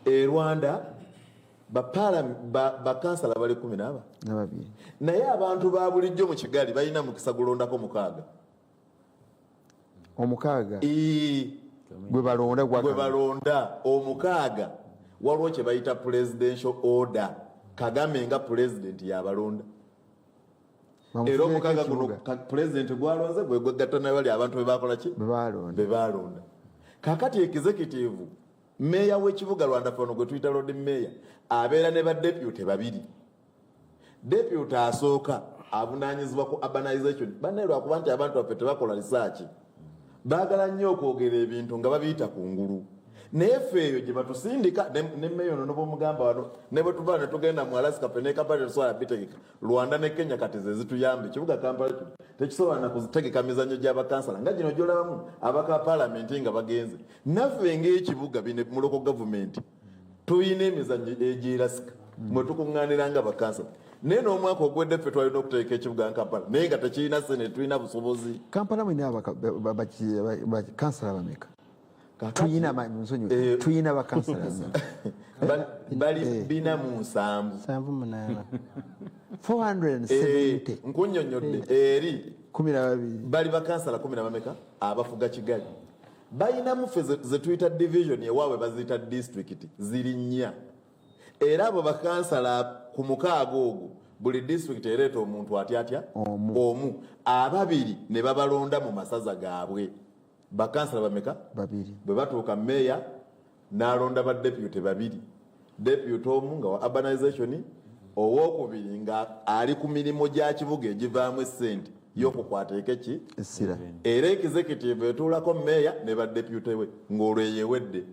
e Rwanda bakansala bali 12 naye abantu ba bulijjo mu Kigali balina mukisa gulondako 6 gwe balonda 6 waliwo kye bayita presidential order Kagame nga president yabalonda era omukaga guno president gwalonze bwegatta nabali abantu bebakola ki bebalonda kakati executive meeya w'ekibuga Rwanda fano gwe tuyita road meeya abeera ne badeputy 2 deputy asooka avunaanyizibwa ku urbanization bannerwa kuba nti abantu baffe tebakola research baagala nnyo okwogera ebintu nga babiyita ku ngulu naye ffe eyo gye batusindika ne meeya ono nobwomugamba wano ne bwe tuva ne tugenda mu Alaska ffe ne Kampala tetusobola bitegeka Rwanda ne Kenya kati ze zituyamba ekibuga Kampala tekisobola na kuzitegeka mizannyo gy'abakansala nga gino gyolabamu abaka palamenti nga bagenze naffe ng'ekibuga mu local government tuyina emizannyo egyerasika mwe tukuŋŋaanira nga bakansala naye n'omwaka ogwedde ffe twalina okuteeka ekibuga Kampala naye nga tekirina sene tulina busobozi Kampala mwina bakansala bameka tuyina bakansala bali 470 470 nkunyonyodde eri 12 bali bakansala 10 bameka abafuga Kigali balinamu ffe ze tuyita division ewaabwe baziyita district ziri 4 era abo bakansala ku mukaaga ogwo buli district ereeta omuntu atya omu 2 ne babalonda mu masaza gaabwe bakansala bameka 2 bwe batuuka meeya n'alonda badeputy 2 deputy omu nga wa urbanization owookubiri nga ali ku mirimu gya kibuga egivaamu essente y'okukwata ekeki essira era executive etuulako meeya ne badeputy we ng'olwo eyewedde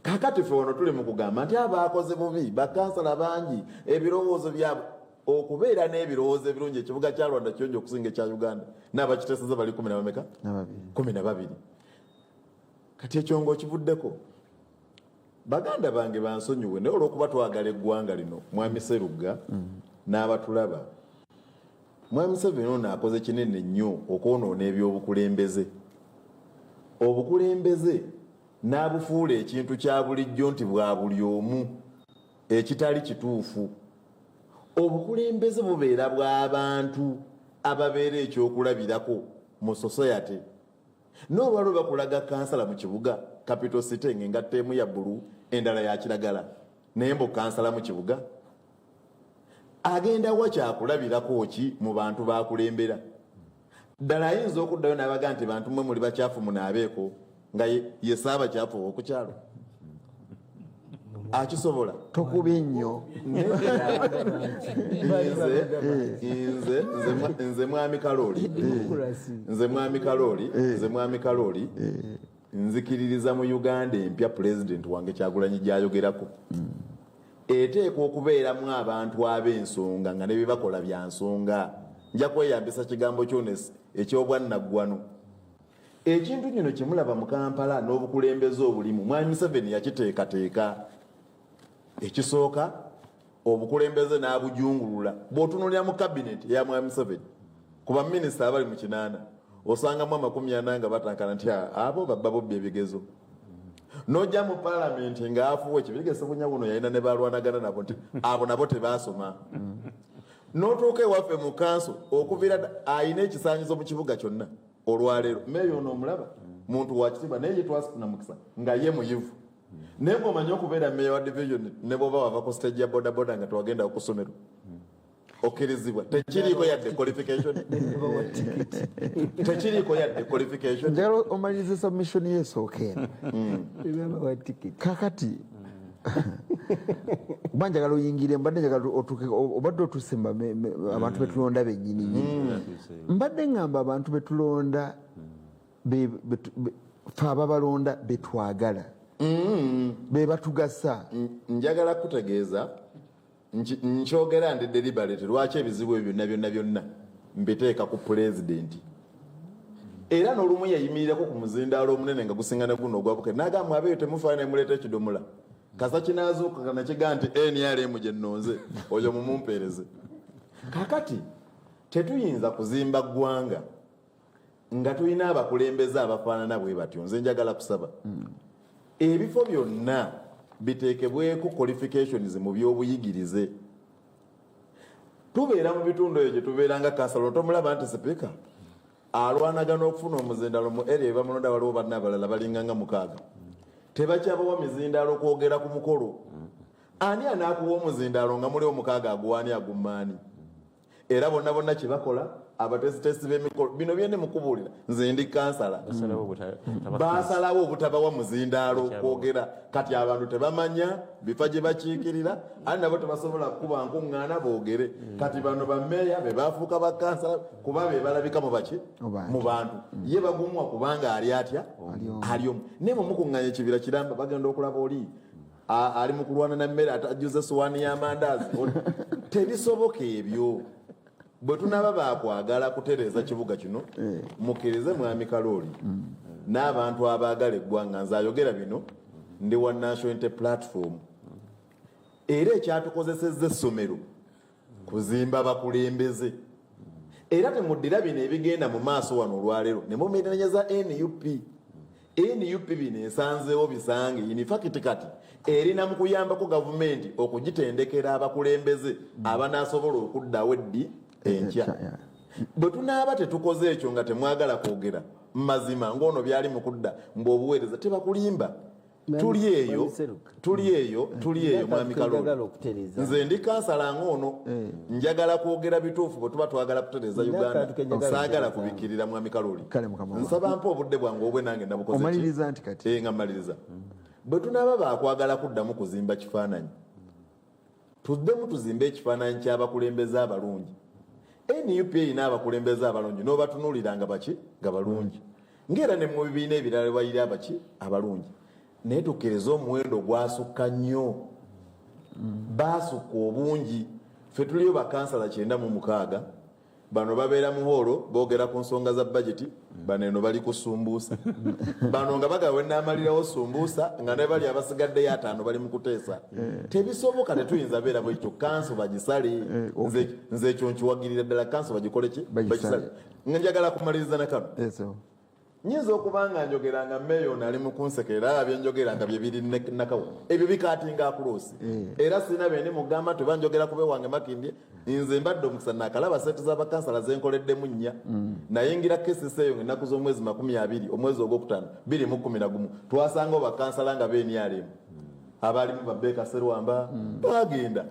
kakati ffe wano tuli mu kugamba nti abaakoze bubi bakansala bangi ebirowoozo byabwe okubeera n'ebirowoozo ebirungi ekibuga kya Rwanda kiyonja okusinga ekya Uganda n'abakiteeseza bali 10 bameka 12 kati ekyo ng'okivuddeko baganda bange bansonyiwe naye olw'okuba twagala eggwanga lino Mwami Sserugga n'abatulaba Mwami Museveni ono akoze kinene nnyo okwonoona ebyobukulembeze obukulembeze n'abufuula ekintu kya bulijjo nti bwa buli omu ekitali kituufu obukulembeze bubeera bw'abantu ababeera ekyokulabirako mu society. N'olwalwo bakulaga kansala mu kibuga capital city ng'engatta emu ya bbulu endala ya kiragala naye mbu kansala mu kibuga agenda wa kyakulabirako ki mu bantu bakulembera? Ddala ayinza okuddayo n'abaga nti bantu mmwe muli bakyafu munaabeeko nga ye saabakyafu okukyalo akisobola tokubye nnyo. Nze mwami Kalooli nzikiririza mu Uganda empya pulezidenti wange Kyagulanyi gy'ayogerako eteekwa okubeeramu abantu ab'ensonga nga ne bye bakola bya nsonga. Nja kweyambisa kigambo kyonesi eky'obwannaggwano. Ekintu kino kimulaba mu Kampala n'obukulembeze obulimu mwami Museveni yakiteekateeka. Ekisooka obukulembeze n'abujungulula. Bw'otunuulira mu kabineti eya mwami Museveni ku baminisita abali mu 8 osangamu 40 nga batankana nti abo babba bobbi ebigezo. N'ojja mu palamenti ng'afuwa ekibigezo bunya buno yalina ne balwanagana nabo nti abo nabo tebaasoma. N'otuuka ewaffe mu kanso okuviira ayina ekisaanyizo mu kibuga kyonna olwaleero meeyo ono omulaba muntu wa kitiibwa naye ye twasifuna mukisa nga ye muyivu. Naye bw'omanyi okubeera meeya wa division ne bw'oba wava ku stage ya bodaboda nga tewagenda ku ssomero okkirizibwa tekiriiko yadde qualification. Tekiriiko yadde qualification. Njagala omalirize submission y'esooka eno. Kakati kuba njagala oyingire mbadde njagala obadde otusemba abantu betulonda bennyini. Mbadde ngamba abantu betulonda fe ababalonda betwagala be batugasa. Njagala kutegeeza nkyogera ndi deliberate lwaki ebizibu ebyo byonna mbiteeka ku pulezidenti. Era n'olumu yayimirirako ku muzindaalo omunene nga gusingana guno ogwabuke n'agamba abeeyo temufaana muleeta ekidomola kasa kinaazuuka nakigaa nti NRM gye nnonze oyo mumumpeereze. Kakati tetuyinza kuzimba ggwanga nga tulina abakulembeze abafaanana bwe batyo. Nze njagala kusaba ebifo byonna biteekebweko qualifications mu by'obuyigirize. Tubeera mu bitundu ebyo gye tubeera nga kansalo tomulaba nti sipiika alwanagana okufuna omuzindaalo mu area ebamulonda waliwo banna abalala balinganga 6 tebakyabawa mizindaalo kwogera ku mukolo. Ani anaakuwa omuzindaalo nga muliwo 6 aguwaani agummaani? Era bonna kye bakola abatesitesi b'emikolo bino byenne mukubuulira nze ndi kansala baasalawo obutabawa muzindaalo kwogera. Kati abantu tebamanya bifa gye bakiikirira ani nabo tebasobola kuba nkuŋŋaana boogere. Kati bano bammeeya be baafuuka bakansala kuba be balabika mu bantu ye bagumwa kubanga ali atya ali omu. Naye mumukuŋŋaanya ekibira kiramba bagenda okulaba oli ali mu kulwana na mmere atajjuza sowaani y'amandaazi. Tebisoboka ebyo. Bwe tunaba bakwagala kutereeza kibuga kino mukkirize mwami Kalooli n'abantu abaagala eggwanga. Nze ayogera bino ndi wa National Unity Platform. Era ekyatukozesezza essomero kuzimba bakulembeze. Era temuddira bino ebigenda mu maaso wano olwaleero ne mumeeteranyeza NUP. NUP bino esanzeewo bisange in fact kati erina mu kuyambako gavumenti okugitendekera abakulembeze abanaasobola okuddawo eddi enkya. Bwe tunaaba tetukoze ekyo nga temwagala kwogera mazima ng'ono byali mu kudda mbw'obuweereza tebakulimba. Tuli eyo mwami Kalooli. Nze ndi kansala ng'ono njagala kwogera bituufu bwe tuba twagala kutereeza Uganda. Saagala kubikirira mwami Kalooli. Nsaba mpa obudde bwange obwe nange nabukoze ki? Omaliriza nti kati. Nga mmaliriza. Bwe tunaaba bakwagala kuddamu kuzimba kifaananyi tuddemu tuzimbe ekifaananyi ky'abakulembeze abalungi. NUP erina abakulembeze abalungi n'obatunuulira nga baki nga balungi ng'era ne mu bibiina ebirala bayira abaki abalungi. Naye tukkiriza omuwendo gwasukka nnyo. Baasukka obungi. Ffe tuliyo bakansala 96 bano babeera mu hoolo boogera ku nsonga za bajeti bano eno bali ku sumbuusa bano nga bagawe n'amalirawo sumbuusa nga ne bali abasigaddeyo 5 bali mu kuteesa. Tebisoboka tetuyinza beera bwekyo. Kanso bagisale. Nze ekyo nkiwagirira ddala kanso bagikole ki bagisale. Nga njagala kumaliriza na kano nyinza okuba nga njogera nga meeyo nali mu kunsekera era byenjogera nga bye biri nakawo ebyo bikaatinga akuloosi era sirina byendi mugamba tebanjogera kube wange Makindye nze mbadde omukisa nakalaba sente z'abakansala zenkoleddemu nnya nayingira kesisi eyo ennaku z'omwezi 20 omwezi ogwokutaano 2011 twasangawo bakansala nga beenialemu abalimu Babeka Serwamba bagenda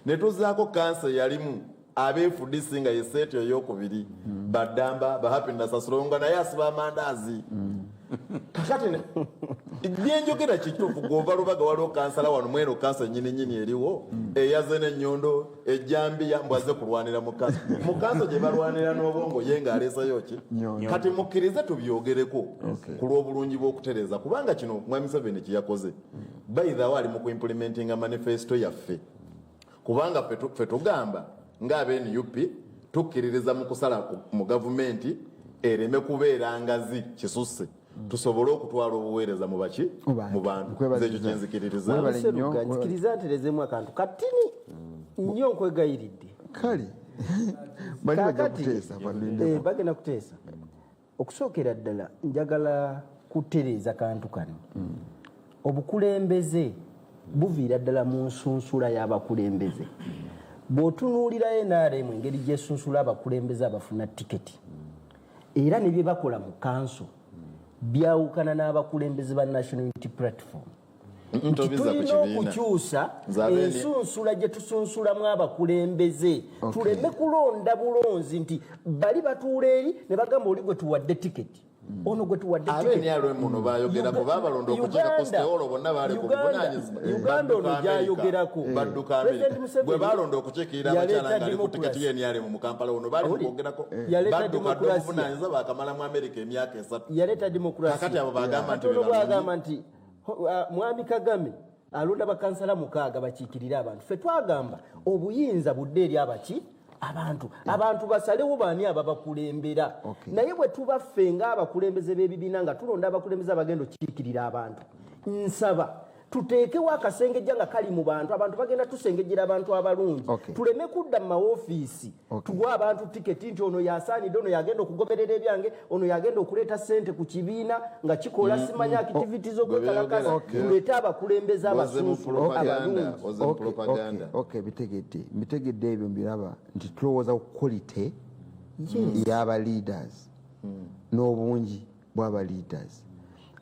ne tuzaako kansa yalimu abeefudisi nga yeseeti eyokubiri Badamba Happiness Asolonga naye asiba amandaazi kakati byenjogera kituufu gova lubaga waliwo kansala wano mweno kansa nyini eriwo eyaze n'ennyondo ejjambiya mbwaze kulwanira mu kansa gye balwanira n'obwongo ye ng'aleesayo ki kati mukkirize tubyogereko ku lw'obulungi bw'okutereeza kubanga kino Mwami Museveni kye yakoze bayithawo ali mu kuimplementinga manifesto yaffe kubanga ffe tugamba ng'abe-NUP tukkiririza mu kusala mu gavumenti ereme kubeera ngazi kisusse tusobole okutwala obuweereza mu baki mu bantu ekyo kyenzikiririza nzikiriza nterezemu akantu katini nnyo nkwegayiridde kale bagenda kuteesa okusookera ddala njagala kutereeza kantu kano obukulembeze buviira ddala mu nsunsula y'abakulembeze bw'otunuulira NRM engeri gy'esunsula abakulembeze abafuna tiketi era ne bye bakola mu kanso byawukana n'abakulembeze ba National Unity Platform nti tulina okukyusa ensunsula gye tusunsulamu abakulembeze tuleme kulonda bulonzi nti bali batuula eri ne bagamba oli gwe tuwadde tiketi ono gwe tuwadde tiketi muno bayogerako babalonda okukiika Costello bonna baali ku buvunaanyizibwa Uganda ono gy'ayogerako badduka bwe balonda okukiikirira abakyala nga ali ku tiketi y'NRM mu Kampala ono baali mukwogerako badduka dde obuvunaanyizibwa baakamala mu Amerika emyaka 3 yaleeta demokrasi kakati abo bagamba nti bwagamba nti Mwami Kagame alonda bakansala 6 bakiikirira abantu ffe twagamba obuyinza budde eri abantu basalewo baani ababakulembera naye bwe tuba ffe ng'abakulembeze b'ebibiina nga tulonda abakulembeze abagenda okukiikirira abantu nsaba tuteekewo akasengejja nga kali mu bantu bagenda tusengejjera abantu abalungi tuleme kudda mu mawofiisi tuwa abantu tiketi nti ono yasaanidde ono yagenda okugoberera ebyange ono yagenda okuleeta ssente ku kibiina nga kikola simanya activity z'okwekalakala tuleete abakulembeze abasunsu abalungi bitegedde ebyo mbiraba nti tulowooza ku quality y'aba leaders n'obungi bw'aba leaders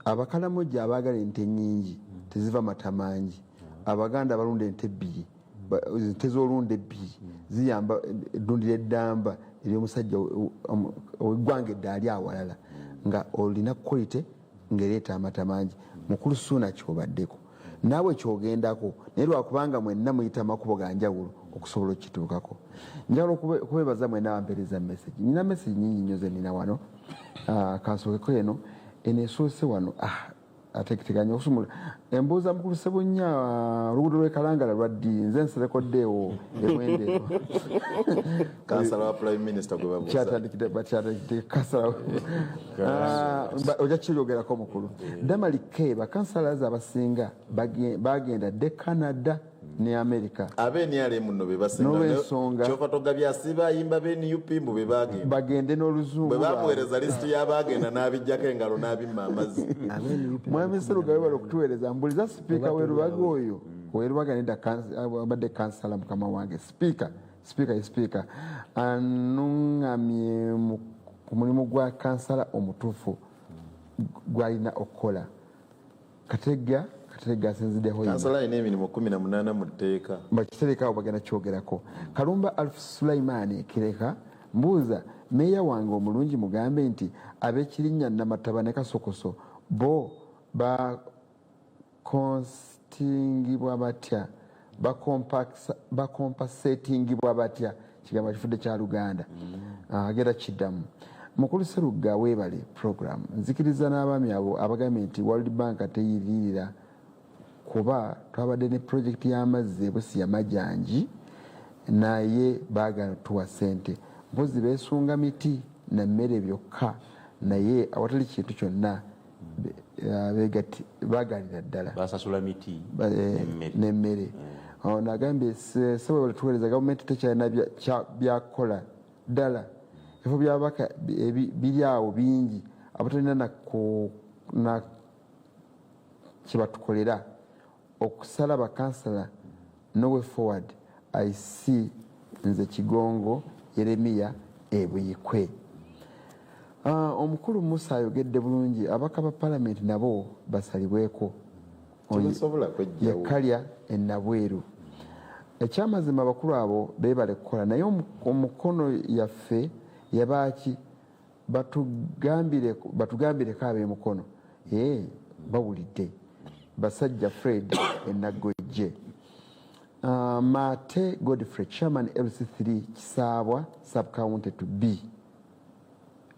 abakalamojja abaagala ente nnyingi teziva mata mangi abaganda abalunda ente 2 ente z'olunda 2 ziyamba eddundiro eddamba ery'omusajja ow'eggwanga eddaali awalala nga olina quality ng'ereeta amata mangi mukulu Suuna kyobaddeko naawe kyogendako naye lwakubanga mwenna muyita makubo ga njawulo okusobola okukituukako njagala okubeebaza mwenna bampeereza message nina message nyingi nnyo ze nina wano kansookeko eno eneesoose wano ateketeganya okusumula embuuza mukulu Ssebunya oluguudo lw'ekalangala lwaddi nze nserekoddeewo emwendero kansala wa prime minister gwe babuuza kyatandikidde kansala ojja kiryogerako mukulu Damali bakansalazi abasinga bagenda dde Canada ne America abeenialemu nno be basinga kyofa togabya asiba ayimba b'NUP mbu be bagende n'oluzungu bwe bamuweereza lisiti y'abaagenda n'abijjako engalo n'abimma amazzi Mwami Sseruga bali okutuweereza mbuliza sipiika w'erubaga oyo w'erubaga nedda abadde kansala mukama wange sipiika anuŋŋamye ku mulimu gwa kansala omutuufu gwalina okukola Kategga asinziddeho kansala alina emirimu 18 mu tteeka bakiterekawo bagenda kyogerako Kalumba Alf Sulaiman Kireka mbuuza meeya wange omulungi mugambe nti ab'Ekirinnya Namataba ne Kasokoso bo bakonstingibwa batya bakompasetingibwa batya kigambo kifudde kya Luganda agenda kiddamu mukulu Sseruga weebale program nzikiriza n'abaami abo abagambye nti World Bank teyiririra kuba twabadde ne projekiti y'amazzi ebusi yamajanji naye baagala tuwa ssente mpozi beesunga miti na mmere byokka naye awatali kintu kyonna bagalira ddala basasula miti n'emmere nagambye sebwe tuweereza gavumenti tekyalina byakukola ddala ebifo byabaka biri awo bingi abatalina na kyebatukolera okusala bakansala no way forward. I see nze Kigongo Yeremiya Ebuyikwe. Omukulu Musa ayogedde bulungi, abaka ba parliament nabo basalibweko yekalya ennabweru. Ekyamazima abakulu abo beebale kukola, naye omukono yaffe yabaaki batugambireko ab'emukono bawulidde. Basajja Fred Enagojje, Mate Godfrey, Chairman LC3 Kisabwa Sub-County to B,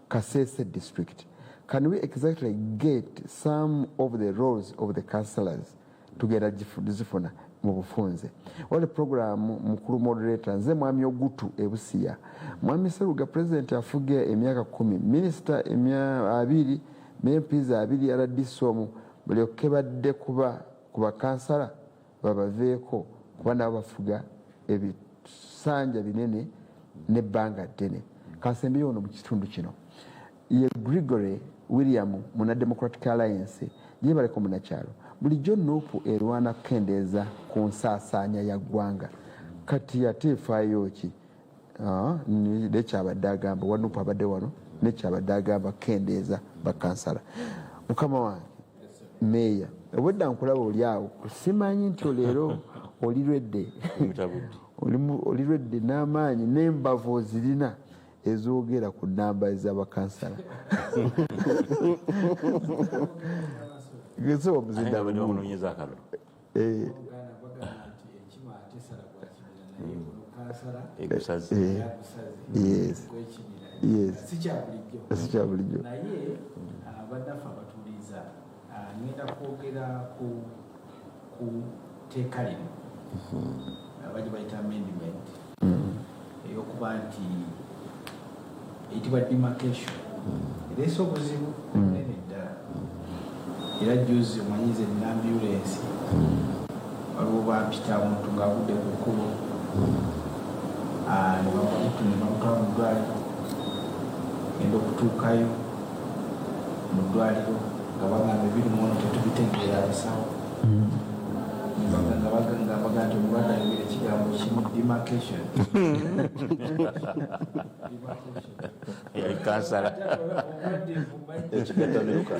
Kasese District. Can we exactly get some of the roles of the councillors together zifuna mu bufunze? Wale program mukulu moderator nze mwami Ogutu Ebusiya, mwami Seruga president afuge emyaka 10, minister emyaka 2, MPs 2 RDSOM buli okebadde kuba kansala babaveeko kuba nabo bafuga ebisanja binene n'ebbanga ddene. Kansembi ono mu kitundu kino ye Gregory William muna Democratic Alliance yebaleko munakyalo bulijjo Nuupu erwana kukendeeza ku nsaasaanya ya ggwanga. Kati ate efaayo ki? Nekyabadde agamba wa Nuupu abadde wano nekyabadde agamba kukendeeza bakansala. Mukama wange Meya, obwedda nkulaba oli awo, simanyi nti leero olirwedde olirwedde n'amaanyi n'embavu ozirina ezoogera ku nnamba ez'abakansala. Gezo omuzinda banoonyeza akalulu sikya bulijjo. Naye abaddafa batuliza ngenda kwogera ku teeka lino abajja bayita amendment eyokuba nti eyitibwa demarcation ereese obuzibu bunene ddala. Era juzi omanyize nina ambulensi waliwo bampita omuntu ng'agudde ku kkubo ne bamutwala mu ddwaliro, genda okutuukayo mu ddwaliro nga bagamba ebiri mu ono tetubitegeera abasawo nga baga nti omulwadde ayogera ekigambo kimu demarcation yali kansala ekigatanuka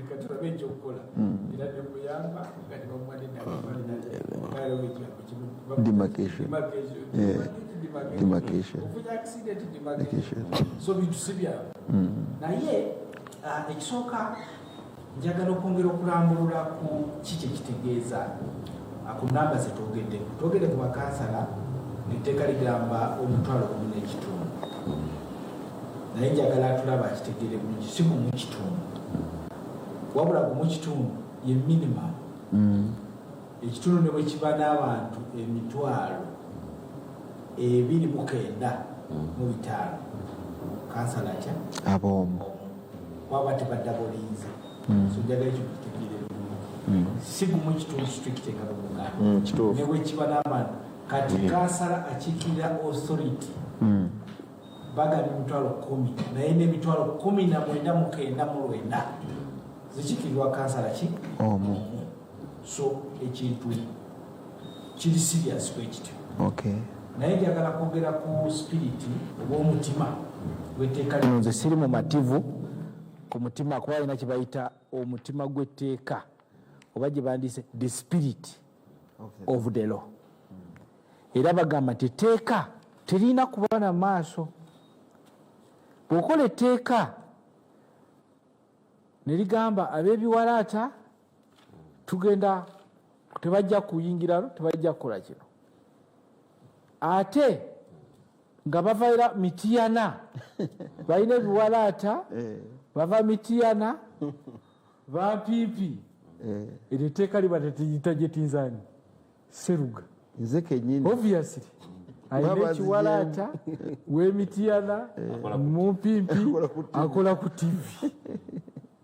katulabe ekyokukola era nekuyamba nga demarcation. So bintu si byawe. Naye ekisooka njagala okwongera okulambulula ku kiki ekitegeeza ku namba twogedde ku bakansala etteeka ligamba 1,000 naye njagala tulaba kitegeere bulungi si gumu kitundu wabula gumu kitundu ye minimum. Ekitundu ne bwe kiba n'abantu 29,500 kansala kya abomu waba tebaddabolinze. So njagala ekyo kitegeere bulungi si gumu kitundu strict engalo Buganda ne bwe kiba n'abantu kati kansala akiikirira authority bagambye 10,000 naye n'emitwalo 19,900 zikikirirwa kansala ki omu. So ekintu kiri serious kwekityo. Naye njagala kwogera ku spirit obw'omutima gw'etteeka lino. Nze siri mumativu ku mutima kuba alina kye bayita omutima gw'etteeka oba gye bandiise the spirit of the law. Era bagamba nti etteeka terina kuba na maaso. Bw'okola etteeka ne ligamba ab'ebiwalaata tugenda tebajja kuyingira tebajja kukola kino, ate nga bavaira Mityana balina ebiwalaata bava Mityana bampiipi eryo etteeka liba tetiyita gyetinzaani Seruga nze kennyini obviously alina ekiwalaata w'Emityana mumpimpi akola ku TV.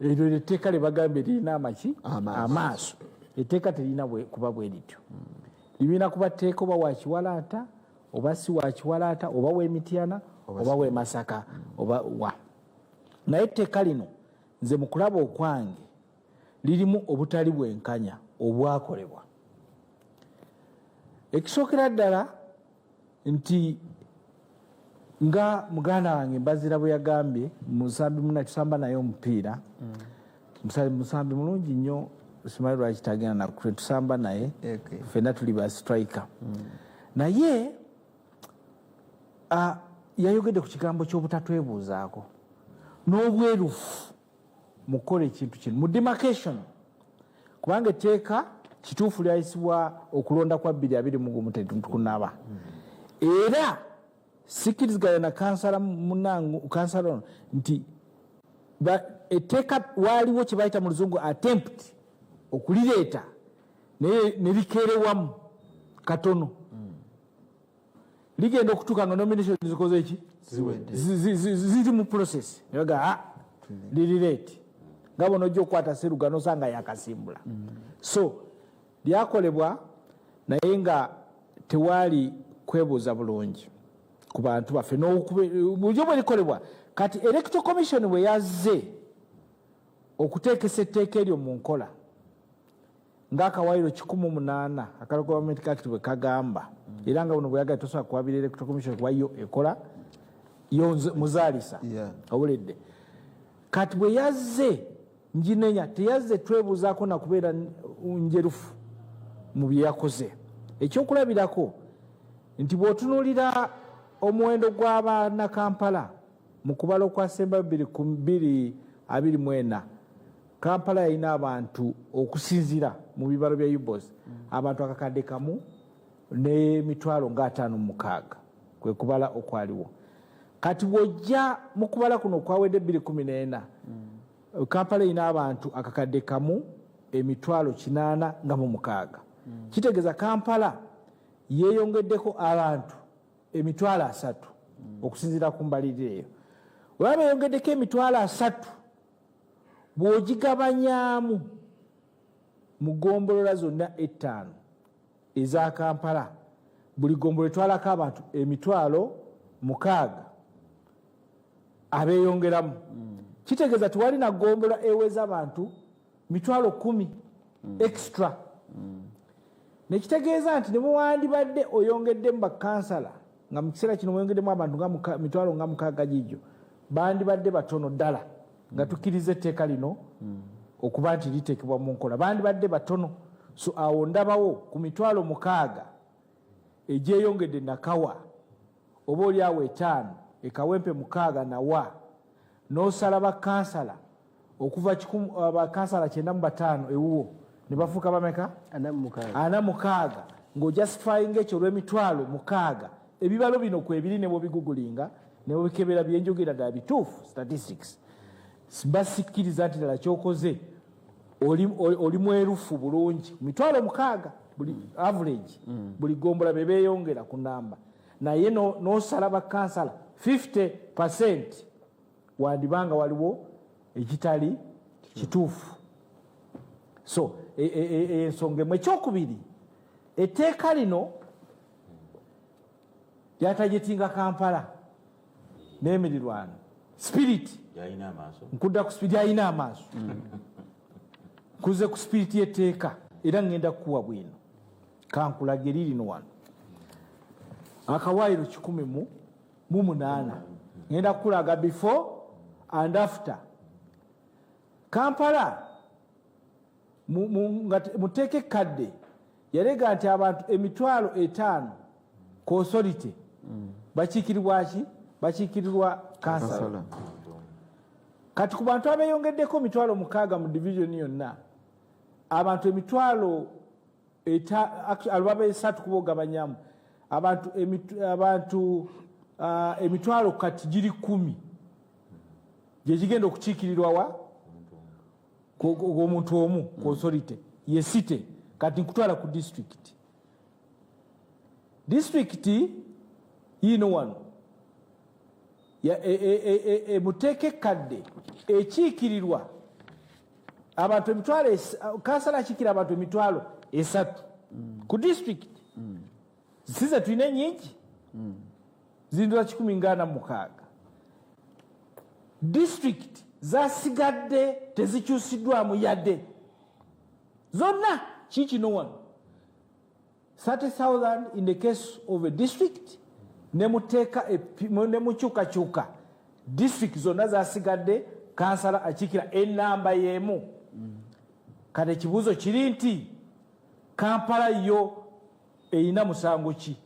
Eryo etteeka lye bagamba erina amaaso. Etteeka terina kuba bwe lityo. Libina kuba tteeka oba wa kiwalaata oba si wa Kiwalaata oba w'Emityana oba w'e Masaka oba wa. Naye etteeka lino nze mu kulaba okwange lirimu obutali bwenkanya obwakolebwa. Ekisookera ddala nti nga muganda wange Mbazira bwe yagambye Musambi muna tusamba naye omupiira Musambi mulungi nnyo simanyi lwaki tagenda nakutwe tusamba naye ffenna tuli ba striker naye yayogedde ku kigambo ky'obutatwebuuzaako n'obwerufu mu kukola ekintu kino mu demarcation kubanga etteeka kituufu lyayisibwa okulonda kwa 2021 tetukunaba era sikkiriziganya na kansala munangu kansala ono nti etteeka waaliwo kye bayita mu luzungu attempt okulireeta ne likeerewamu katono ligenda okutuuka nga nomination zikoze eki ziri mu process nebaga lirireeti nga bona ojja okukwata Seruga nosanga yakasimbula so lyakolebwa naye nga tewaali kwebuuza bulungi ku bantu baffe bulijjo bwe likolebwa kati electoral commission bwe yazze okuteekesa etteeka eryo mu nkola ng'akawaayiro 18 aka Government Act bwe kagamba era nga buno bwe yagala tosobola kuwabira electoral commission kuba yo ekola yo muzaalisa obuledde kati bwe yazze njinenya teyazze twebuuzaako nakubeera njerufu mu bye yakoze. Ekyokulabirako nti bw'otunuulira omuwendo gw'abaana Kampala mu kubala kwa Semba 2024 Kampala yalina abantu okusinzira mu bibalo bya UBOS abantu akakadde kamu n'emitwalo nga 56 kwe kubala okwaliwo. Kati bw'ojja mu kubala kuno kwawedde 2014 Kampala yalina abantu akakadde kamu emitwalo 86 kitegeeza Kampala yeeyongeddeko abantu emitwalo 3 okusinziira ku mbalirira eyo. Olaba beeyongeddeko emitwalo 3 bw'ogigabanyaamu mu gombolola zonna 5 eza Kampala buli gombolo etwalako abantu emitwalo 6 abeeyongeramu kitegeeza tewali na gombola eweza abantu mitwalo 10 extra nekitegeeza nti ne muwandibadde oyongeddemu bakansala nga mu kiseera kino mweyongeddemu abantu nga mitwalo nga 6 gijjo bandibadde batono ddala nga tukkiriza etteeka lino okuba nti liteekebwa mu nkola bandibadde batono. So awo ndabawo ku mitwalo 6 egyeyongedde nakawa oba oliawo 5 ekawempe 6 nawa n'osala bakansala okuva bakansala 95 ewuwo ne bafuuka bameka 46 ng'ojustifyinga ekyo olw'emitwalo 6 ebibalo bino kwebiri ne bwebigugulinga ne bwebikebera byenjogera ddala bituufu statistics basikkiriza nti ddala kyokoze oli mwerufu bulungi mitwalo 6 buli average buli gombola bebeeyongera ku namba naye n'osala bakansala 50% wandibanga waliwo ekitali kituufu. So ensonga emu. Ekyokubiri etteeka lino lyatajetinga Kampala n'emirirwano spirit nkudda ku spirit yalina amaaso nkuze ku spirit y'etteeka era ngenda kukuwa bwino kankulage lirino wano akawaayiro 108 ngenda kukulaga before and after. Kampala muteeke kadde yalega nti abantu emitwalo 5 konsolite bakiikirirwa ki bakiikirirwa kansala. Kati ku bantu abeeyongeddeko mitwalo 6 mu division yonna abantu emitwalo alubaba 3 kubogabanyamu abantu emitwalo kati giri 10 gyekigenda okukiikirirwa wa omuntu omu konsolite yesite kati nkutwala ku district yino wano muteeke kadde ekiikirirwa abantu emitwalo kansala akiikira abantu emitwalo 3 ku district size tulina nyingi zindula 146 district zasigadde tezikyusiddwamu yadde zonna kikino wano 30,000 in the case of a district nemukyukakyuka district zonna zasigadde kansala akiikira enamba y'emu kati ekibuuzo kiri nti Kampala yo erina musango ki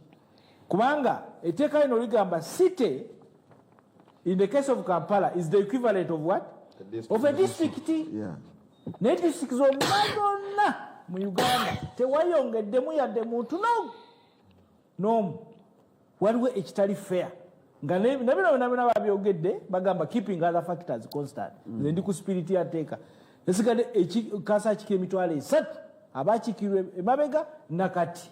kubanga etteeka lino ligamba city in the case of Kampala is the equivalent of what? Of a district. Yeah. Ne district zonna mu Uganda tewayongeddemu yadde muntu n'omu waliwo ekitali fair nga nebina babyogedde bagamba keeping other factors constant nze ndi ku spirit ya tteeka esigadde kansa kikira emitwalo 3 abakiikirwa emabega nakati